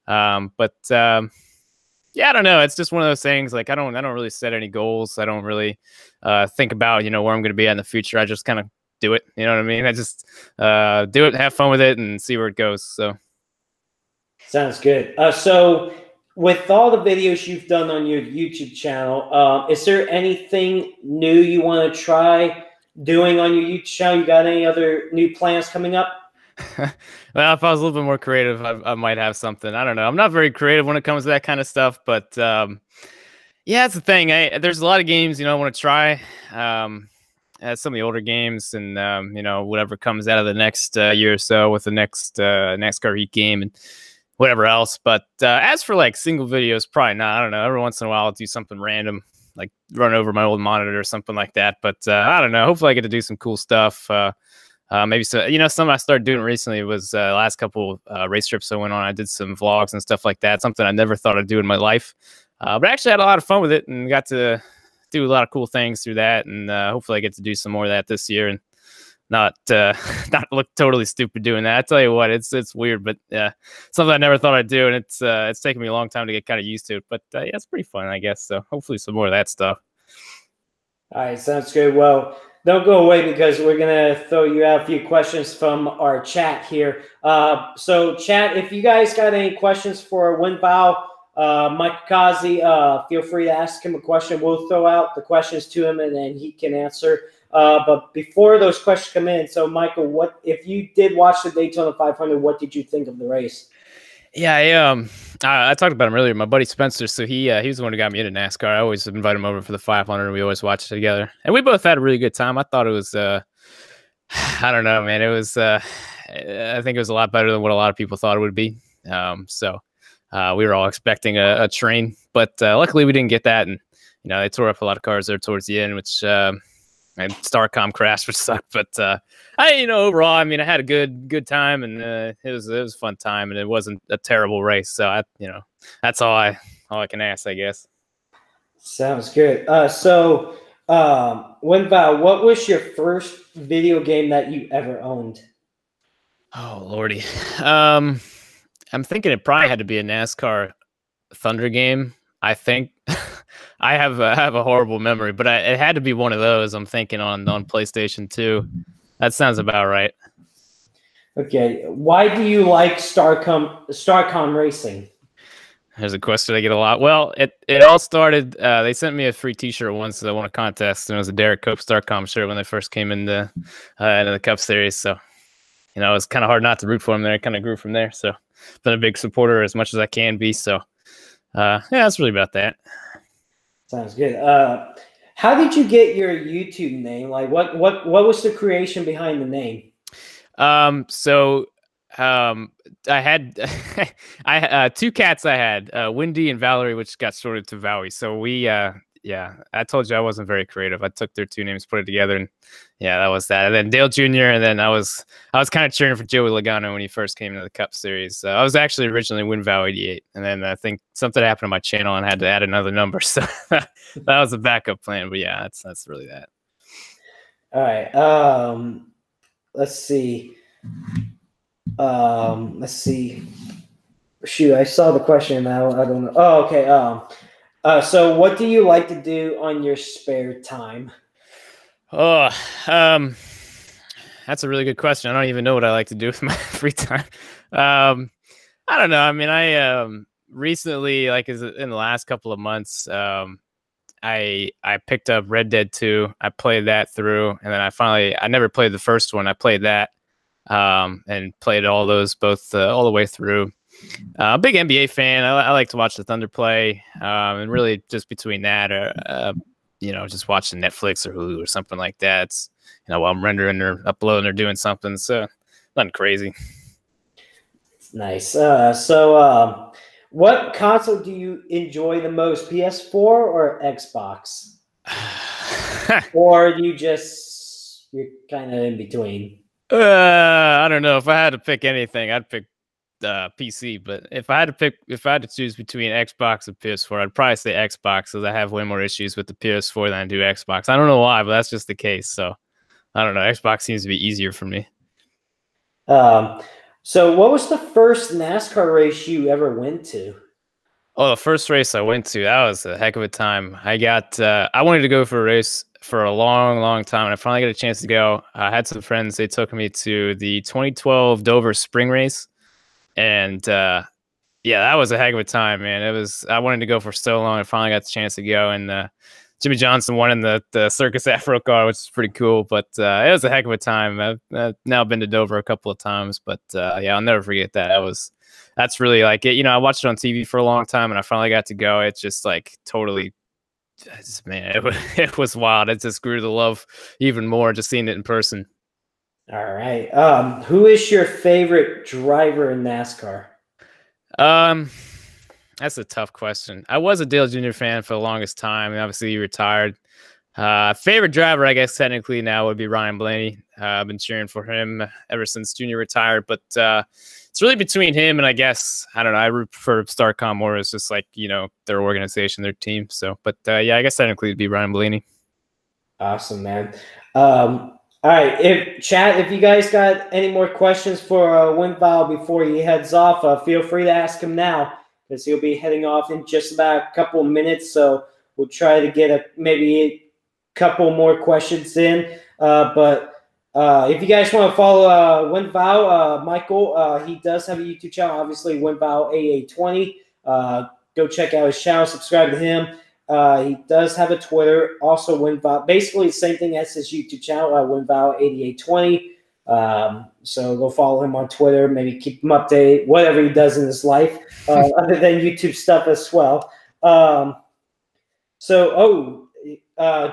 Yeah, I don't know. It's just one of those things. Like I don't really set any goals. I don't really think about where I'm going to be in the future. I just kind of do it. You know what I mean? I just do it, have fun with it, and see where it goes. So sounds good. So with all the videos you've done on your YouTube channel, is there anything new you want to try doing on your YouTube channel? You got any other new plans coming up? Well, if I was a little bit more creative, I might have something. I don't know. I'm not very creative when it comes to that kind of stuff, but yeah, that's the thing. There's a lot of games, I want to try. Some of the older games, and whatever comes out of the next year or so with the next NASCAR Heat game and whatever else. But as for like single videos, probably not. I don't know. Every once in a while, I'll do something random, like run over my old monitor or something like that. But I don't know. Hopefully, I get to do some cool stuff. Maybe so. Something I started doing recently was last couple race trips I went on. I did some vlogs and stuff like that. Something I never thought I'd do in my life, but I actually had a lot of fun with it and got to do a lot of cool things through that. And hopefully, I get to do some more of that this year and not look totally stupid doing that. I tell you what, it's weird, but something I never thought I'd do, and it's taken me a long time to get kind of used to it. But yeah, it's pretty fun, I guess. So hopefully, some more of that stuff. All right, sounds good. Well, don't go away because we're going to throw you out a few questions from our chat here. So, chat, if you guys got any questions for windVOW, Mike Kazi, feel free to ask him a question. We'll throw out the questions to him, and then he can answer. But before those questions come in, so, Michael, what if you did watch the Daytona 500, what did you think of the race? Yeah, I talked about him earlier. My buddy Spencer, so he was the one who got me into NASCAR. I always invite him over for the 500, and we always watch it together. And we both had a really good time. I thought it was, I don't know, man. It was, I think it was a lot better than what a lot of people thought it would be. So we were all expecting a train, but luckily we didn't get that. And they tore up a lot of cars there towards the end, which and Starcom crashed, which sucked. But overall, I mean, I had a good time, and it was a fun time, and it wasn't a terrible race. So that's all I can ask, I guess. Sounds good. So windVOW, what was your first video game that you ever owned? Oh Lordy, I'm thinking it probably had to be a NASCAR Thunder game. I think. I have a horrible memory, but it had to be one of those. I'm thinking on PlayStation 2. That sounds about right. Okay, why do you like Starcom Racing? There's a question I get a lot. Well, it all started. They sent me a free T-shirt once that I won a contest, and it was a Derek Cope Starcom shirt when they first came into the Cup Series. So, you know, it was kind of hard not to root for him there. It kind of grew from there. So, been a big supporter as much as I can be. So, yeah, that's really about that. Sounds good. How did you get your YouTube name? Like, what was the creation behind the name? I had I two cats I had, Wendy and Valerie, which got sorted to Vowie. So we yeah, I told you I wasn't very creative. I took their two names, put it together, and yeah, that was that. And then Dale Jr. And then I was kind of cheering for Joey Logano when he first came into the Cup Series. I was actually originally windVOW88, and then I think something happened to my channel and had to add another number. So that was a backup plan. But yeah, that's really that. All right. Let's see. Let's see. Shoot, I saw the question now. I don't know. Oh, okay. So what do you like to do on your spare time? Oh, that's a really good question. I don't even know what I like to do with my free time. I don't know. I mean, I recently, like in the last couple of months, I picked up Red Dead 2. I played that through, and then I never played the first one. I played that. And played all those both all the way through. Big NBA fan. I like to watch the Thunder play, and really just between that, you know, just watching Netflix or Hulu or something like that. It's, you know, while I'm rendering or uploading or doing something, so nothing crazy. Nice. What console do you enjoy the most, PS4 or Xbox? Or you're kind of in between? I don't know. If I had to pick anything, I'd pick PC. But if I had to choose between Xbox and PS4, I'd probably say Xbox, because I have way more issues with the PS4 than I do Xbox. I don't know why, but that's just the case. So I don't know. Xbox seems to be easier for me. So what was the first NASCAR race you ever went to? Oh, the first race I went to, that was a heck of a time. I wanted to go for a race for a long, long time, and I finally got a chance to go. I had some friends. They took me to the 2012 Dover Spring Race, and yeah, that was a heck of a time, man. I wanted to go for so long. I finally got the chance to go, and Jimmy Johnson won in the Circus Afro car, which is pretty cool. But it was a heck of a time. I've now been to Dover a couple of times, but yeah, I'll never forget that. That's really like it. You know, I watched it on TV for a long time, and I finally got to go. It's just like totally. Man, it was wild. It just grew to love even more just seeing it in person. All right. Who is your favorite driver in NASCAR? That's a tough question. I was a Dale Jr. fan for the longest time, and obviously he retired. Favorite driver, I guess technically now would be Ryan Blaney. I've been cheering for him ever since Jr. retired, but it's really between him and I guess, I don't know, I root for Starcom more as just like, you know, their organization, their team. So, but yeah, I guess technically it'd be Ryan Blaney. Awesome, man. All right, if you guys got any more questions for windVOW before he heads off, feel free to ask him now, because he'll be heading off in just about a couple of minutes. So we'll try to get maybe a couple more questions in. But if you guys want to follow windVOW, Michael, he does have a YouTube channel, obviously windVOW8820. Go check out his channel, subscribe to him. He does have a Twitter, also windVOW, basically the same thing as his YouTube channel, windVOW8820. So go follow him on Twitter, maybe keep him updated, whatever he does in his life, other than YouTube stuff as well. Do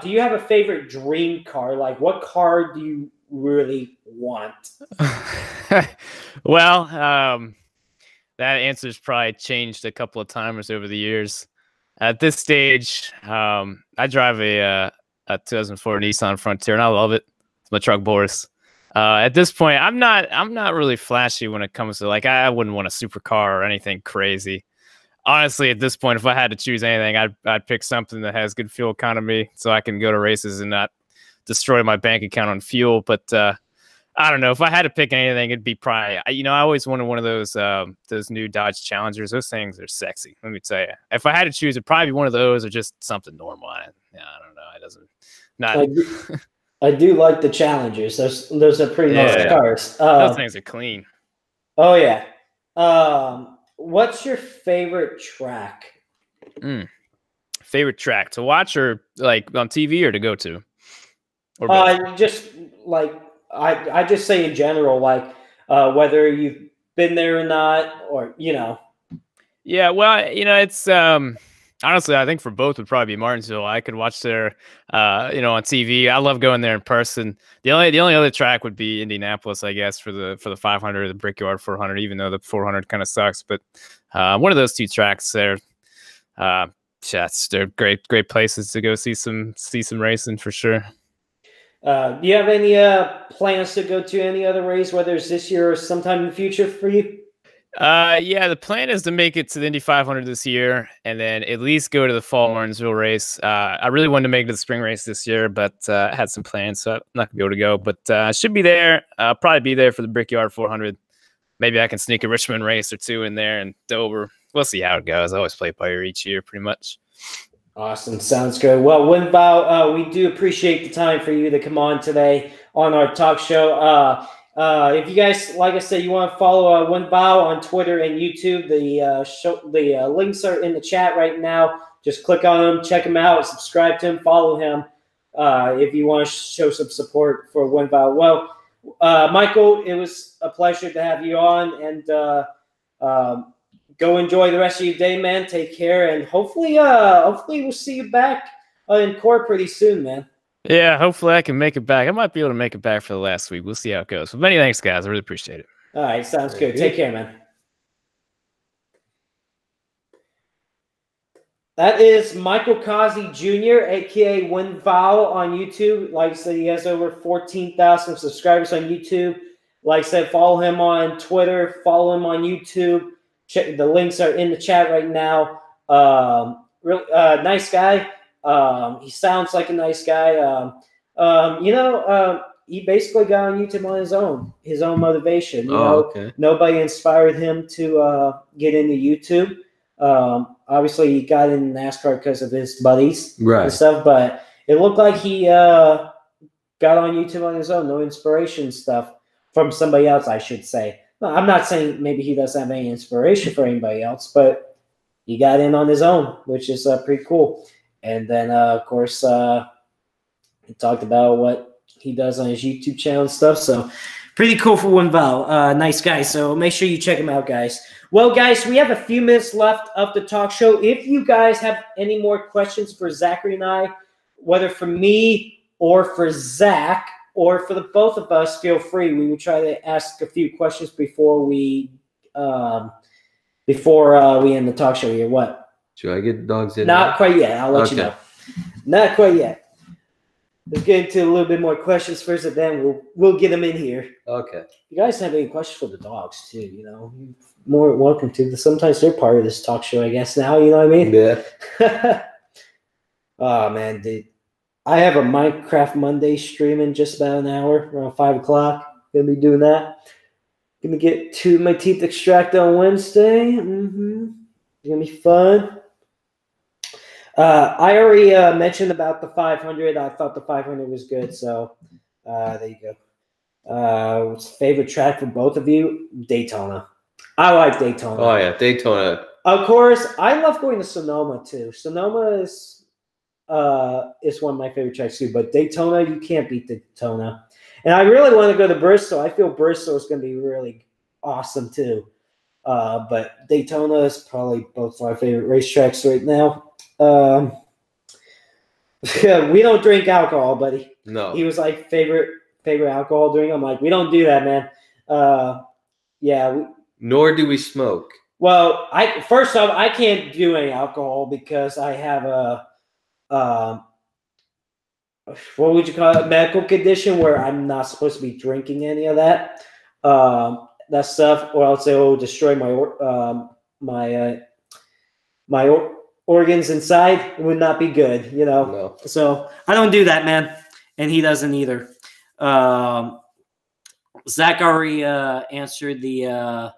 you have a favorite dream car? Like, what car do you really want? Well, that answer's probably changed a couple of times over the years. At this stage, I drive a 2004 Nissan Frontier, and I love it. It's my truck, Boris. At this point, I'm not really flashy when it comes to, like, I wouldn't want a supercar or anything crazy. Honestly, at this point, if I had to choose anything, I'd pick something that has good fuel economy so I can go to races and not destroy my bank account on fuel. But I don't know. If I had to pick anything, it'd be probably, you know, I always wanted one of those new Dodge Challengers. Those things are sexy. Let me tell you. If I had to choose, it'd probably be one of those or just something normal. I don't know. It doesn't. Not. I do like the Challengers. Those are pretty nice cars. Those things are clean. Oh yeah. what's your favorite track? Favorite track to watch or like on TV or to go to? Or both? Just like I just say in general, like whether you've been there or not, or you know. Yeah, well, you know, it's honestly, I think for both would probably be Martinsville. I could watch there, you know, on TV. I love going there in person. The only other track would be Indianapolis, I guess, for the 500, the Brickyard 400. Even though the 400 kind of sucks, but one of those two tracks there, they're great places to go see some racing for sure. Do you have any plans to go to any other race, whether it's this year or sometime in the future for you? Yeah, the plan is to make it to the Indy 500 this year, and then at least go to the fall Martinsville race. I really wanted to make it to the spring race this year, but I had some plans, so I'm not gonna be able to go. But I should be there. I'll probably be there for the Brickyard 400. Maybe I can sneak a Richmond race or two in there and Dover. We'll see how it goes. I always play by ear each year, pretty much. Awesome, sounds good. Well, windVOW, we do appreciate the time for you to come on today on our talk show. If you guys, like I said, you want to follow windVOW on Twitter and YouTube, the links are in the chat right now. Just click on them, check him out, subscribe to him, follow him if you want to show some support for windVOW. Well, Michael, it was a pleasure to have you on, and go enjoy the rest of your day, man. Take care, and hopefully we'll see you back in court pretty soon, man. Yeah, hopefully I can make it back. I might be able to make it back for the last week. We'll see how it goes. But many thanks, guys. I really appreciate it. All right, sounds good. Take care, man. That is Michael Causey Jr., a.k.a. windVOW on YouTube. Like I said, he has over 14,000 subscribers on YouTube. Like I said, follow him on Twitter. Follow him on YouTube. Check, the links are in the chat right now. Really nice guy. He sounds like a nice guy. He basically got on YouTube on his own motivation. Okay. Nobody inspired him to get into YouTube. Obviously, he got in NASCAR because of his buddies and stuff, but it looked like he got on YouTube on his own. No inspiration stuff from somebody else, I should say. No, I'm not saying maybe he doesn't have any inspiration for anybody else, but he got in on his own, which is pretty cool. And then, of course, he talked about what he does on his YouTube channel and stuff. So pretty cool for windVOW. Nice guy. So make sure you check him out, guys. Well, guys, we have a few minutes left of the talk show. If you guys have any more questions for Zachary and I, whether for me or for Zach or for the both of us, feel free. We will try to ask a few questions before we end the talk show here. What? Should I get dogs in? Not quite yet. I'll let you know. Not quite yet. Let's get into a little bit more questions first, and then we'll get them in here. Okay. If you guys have any questions for the dogs too, you're more welcome to. Sometimes they're part of this talk show, I guess. Now, you know what I mean? Yeah. Oh man, dude. I have a Minecraft Monday stream in just about an hour, around 5 o'clock. Gonna be doing that. Gonna get my teeth extracted on Wednesday. It's gonna be fun. I already mentioned about the 500. I thought the 500 was good, so there you go. What's favorite track for both of you? Daytona. I like Daytona. Oh yeah, Daytona. Of course, I love going to Sonoma too. Sonoma is one of my favorite tracks too. But Daytona, you can't beat Daytona. And I really want to go to Bristol. I feel Bristol is going to be really awesome too. But Daytona is probably both our favorite racetracks right now. We don't drink alcohol, buddy. No. He was like favorite alcohol drink. I'm like, we don't do that, man. Yeah. Nor do we smoke. Well, first off, I can't do any alcohol because I have a what would you call it? Medical condition where I'm not supposed to be drinking any of that stuff, or else it will destroy my organs inside. It would not be good, No. So I don't do that, man, and he doesn't either. Zach already answered the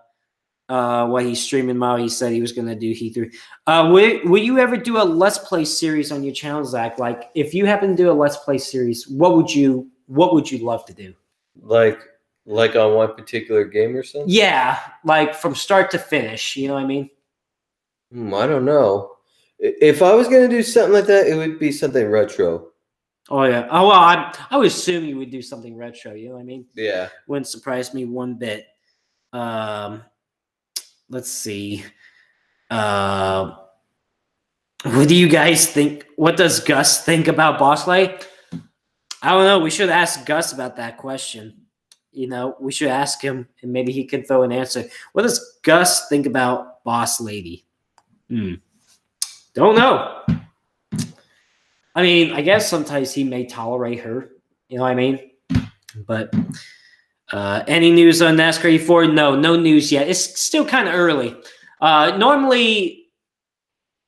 what he's streaming now. He said he was going to do Heat 3. Will you ever do a Let's Play series on your channel, Zach? Like, if you happen to do a Let's Play series, what would you love to do? Like Like on one particular game or something? Yeah, like from start to finish. You know what I mean? I don't know. If I was gonna do something like that, it would be something retro. Oh yeah. Oh well, I would assume you would do something retro. You know what I mean? Yeah. Wouldn't surprise me one bit. Let's see. What do you guys think? What does Gus think about Boss Lady? I don't know. We should ask Gus about that question. You know, we should ask him, and maybe he can throw an answer. What does Gus think about Boss Lady? Don't know. I mean, I guess sometimes he may tolerate her. You know what I mean? But any news on NASCAR E4? No news yet. It's still kind of early. Normally,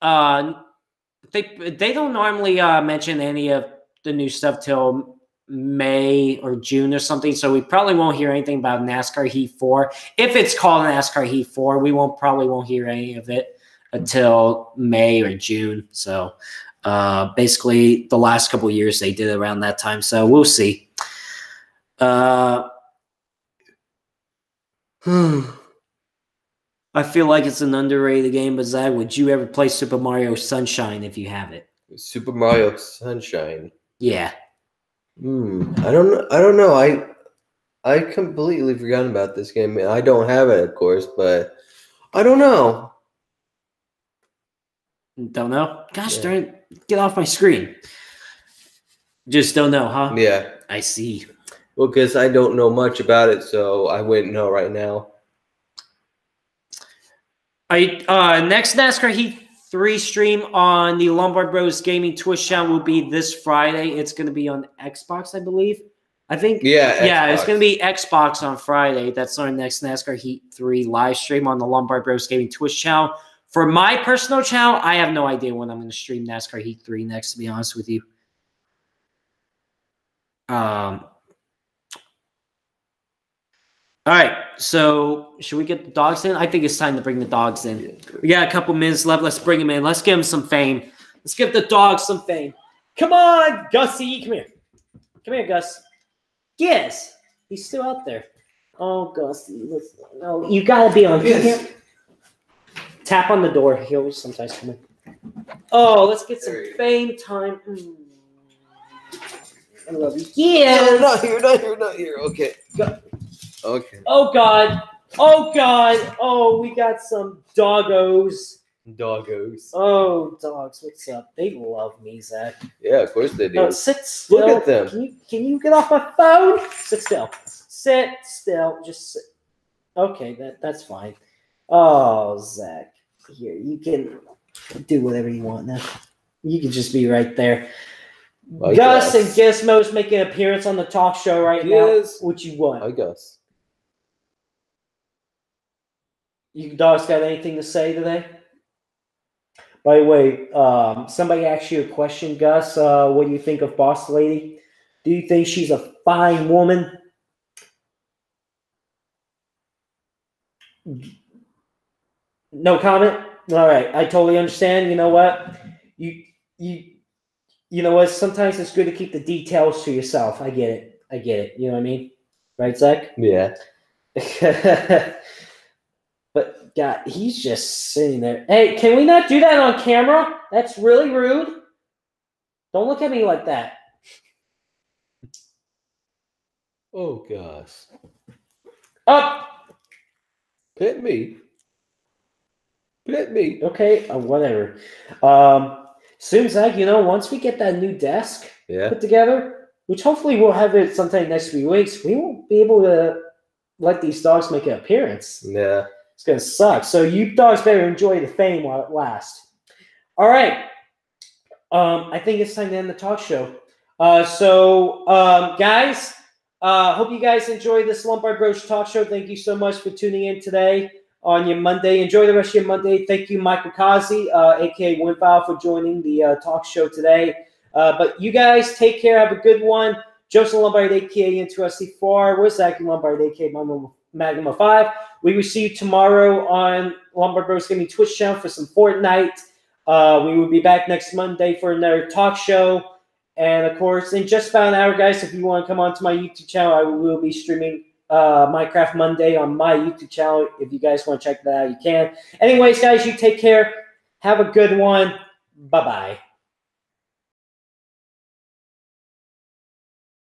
they don't normally mention any of the new stuff till May or June or something. So we probably won't hear anything about NASCAR Heat 4. If it's called NASCAR Heat 4, we probably won't hear any of it until May or June. So basically the last couple of years they did around that time. So we'll see. I feel like it's an underrated game, but Zach, would you ever play Super Mario Sunshine if you have it? Super Mario Sunshine. Yeah. I don't know. I completely forgot about this game. I don't have it, of course, but I don't know. Don't know? Gosh darn it. Get off my screen. Just don't know, huh? Yeah. I see. Well, because I don't know much about it, so I wouldn't know right now. Next NASCAR Heat 3 stream on the Lombard Bros Gaming Twitch channel will be this Friday. It's going to be on Xbox, I believe. I think. Yeah, yeah, Xbox. It's going to be Xbox on Friday. That's our next NASCAR Heat 3 live stream on the Lombard Bros Gaming Twitch channel. For my personal channel, I have no idea when I'm going to stream NASCAR Heat 3 next, to be honest with you. All right, so should we get the dogs in? I think it's time to bring the dogs in. We got a couple minutes left. Let's bring them in. Let's give them some fame. Let's give the dogs some fame. Come on, Gussie. Come here. Come here, Gus. Yes. He's still out there. Oh, Gussie. No, you got to be on here. Tap on the door. He'll sometimes come in. Oh, let's get some fame time. I love you. Yeah. No, not here. Okay. Go. Okay. Oh, God. Oh, God. Oh, we got some doggos. Doggos. Oh, dogs. What's up? They love me, Zach. Yeah, of course they do. No, sit still. Look at them. Can you get off my phone? Sit still. Sit still. Just sit. Okay, that's fine. Oh, Zach. Here, you can do whatever you want now. You can just be right there. Gus and Gizmo's making an appearance on the talk show right now. What you want? I guess. You dogs got anything to say today? By the way, somebody asked you a question, Gus. What do you think of Boss Lady? Do you think she's a fine woman? No comment? All right. I totally understand. You know what? You know what? Sometimes it's good to keep the details to yourself. I get it. You know what I mean? Right, Zach? Yeah. But God, he's just sitting there. Hey, can we not do that on camera? That's really rude. Don't look at me like that. Oh gosh. Up. Pit me. Okay, whatever. Soon, Zach, once we get that new desk put together, which hopefully we'll have it sometime next few weeks, we won't be able to let these dogs make an appearance. Yeah. It's going to suck. So you dogs better enjoy the fame while it lasts. All right. I think it's time to end the talk show. Guys, hope you guys enjoyed this Lombard Bros talk show. Thank you so much for tuning in today on your Monday. Enjoy the rest of your Monday. Thank you, Michael Kazi, a.k.a. windVOW, for joining the talk show today. But you guys take care. Have a good one. Joseph Lombard, a.k.a. Interesting 4. We're Zach Lombard, a.k.a. Magnum 5. We will see you tomorrow on Lombard Bros Gaming Twitch channel for some Fortnite. We will be back next Monday for another talk show. And, of course, in just about an hour, guys, if you want to come onto my YouTube channel, I will be streaming Minecraft Monday on my YouTube channel. If you guys want to check that out, you can. Anyways, guys, you take care. Have a good one. Bye-bye.